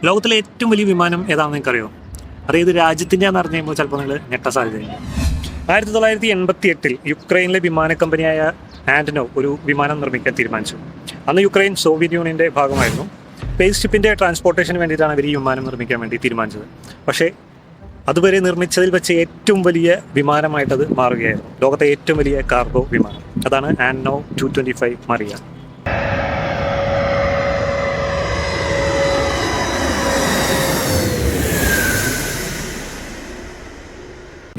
ലോകത്തിലെ ഏറ്റവും വലിയ വിമാനം ഏതാണെന്ന് നിങ്ങൾക്കറിയോ? അറിയത് രാജ്യത്തിൻ്റെ ആണെന്ന് അറിഞ്ഞു കഴിയുമ്പോൾ ചിലപ്പോൾ നിങ്ങൾ ഞെട്ടാൻ സാധ്യതയുണ്ട്. 1988 യുക്രൈനിലെ വിമാന കമ്പനിയായ ആൻഡനോവ് ഒരു വിമാനം നിർമ്മിക്കാൻ തീരുമാനിച്ചു. അന്ന് യുക്രൈൻ സോവിയറ്റ് യൂണിയൻ്റെ ഭാഗമായിരുന്നു. സ്പേസ് ഷിപ്പിൻ്റെ ട്രാൻസ്പോർട്ടേഷന് വേണ്ടിയിട്ടാണ് ഇവർ ഈ വിമാനം നിർമ്മിക്കാൻ വേണ്ടി തീരുമാനിച്ചത്. പക്ഷേ അതുവരെ നിർമ്മിച്ചതിൽ വെച്ച് ഏറ്റവും വലിയ വിമാനമായിട്ടത് മാറുകയായിരുന്നു. ലോകത്തെ ഏറ്റവും വലിയ കാർഗോ വിമാനം. അതാണ് ആൻഡനോവ് 225 മറിയ.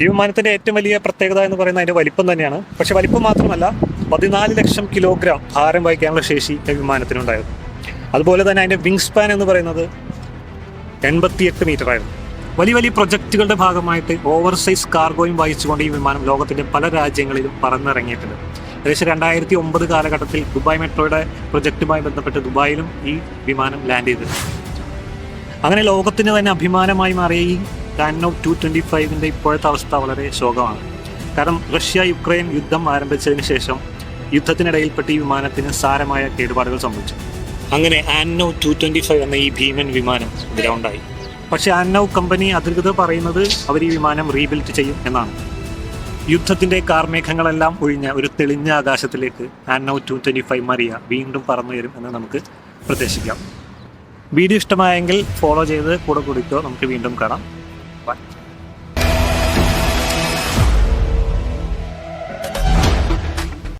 ഈ വിമാനത്തിൻ്റെ ഏറ്റവും വലിയ പ്രത്യേകത എന്ന് പറയുന്നത് അതിൻ്റെ വലിപ്പം തന്നെയാണ്. പക്ഷേ വലിപ്പം മാത്രമല്ല, 14 ലക്ഷം കിലോഗ്രാം ഭാരം വഹിക്കാനുള്ള ശേഷി ഈ വിമാനത്തിനുണ്ടായിരുന്നു. അതുപോലെ തന്നെ അതിൻ്റെ വിങ് സ്പാൻ എന്ന് പറയുന്നത് 88 മീറ്റർ ആയിരുന്നു. വലിയ വലിയ പ്രൊജക്റ്റുകളുടെ ഭാഗമായിട്ട് ഓവർസൈസ് കാർഗോയും വഹിച്ചുകൊണ്ട് ഈ വിമാനം ലോകത്തിൻ്റെ പല രാജ്യങ്ങളിലും പറന്നിറങ്ങിയിട്ടുണ്ട്. ഏകദേശം 2009 കാലഘട്ടത്തിൽ ദുബായ് മെട്രോയുടെ പ്രൊജക്റ്റുമായി ബന്ധപ്പെട്ട് ദുബായിലും ഈ വിമാനം ലാൻഡ് ചെയ്തിട്ടുണ്ട്. അങ്ങനെ ലോകത്തിന് തന്നെ അഭിമാനമായി മാറിയ ഈ ആൻഡനോവ് 225ൻ്റെ ഇപ്പോഴത്തെ അവസ്ഥ വളരെ ശോകമാണ്. കാരണം റഷ്യ യുക്രൈൻ യുദ്ധം ആരംഭിച്ചതിന് ശേഷം യുദ്ധത്തിനിടയിൽപ്പെട്ട് ഈ വിമാനത്തിന് സാരമായ കേടുപാടുകൾ സംഭവിച്ചു. അങ്ങനെ ആൻഡനോവ് 225 എന്ന ഈ ഭീമൻ വിമാനം ഗ്രൗണ്ടായി. പക്ഷേ ആൻഡനോവ് കമ്പനി അധികൃതർ പറയുന്നത് അവർ ഈ വിമാനം റീബിൽഡ് ചെയ്യും എന്നാണ്. യുദ്ധത്തിൻ്റെ കാർമേഘങ്ങളെല്ലാം ഒഴിഞ്ഞ ഒരു തെളിഞ്ഞ ആകാശത്തിലേക്ക് ആൻഡനോവ് 225 മറിയ വീണ്ടും പറന്നു വരും എന്ന് നമുക്ക് പ്രതീക്ഷിക്കാം. വീഡിയോ ഇഷ്ടമായെങ്കിൽ ഫോളോ ചെയ്ത് കൂടെ കുടിക്കോ. നമുക്ക് വീണ്ടും കാണാം. Bye.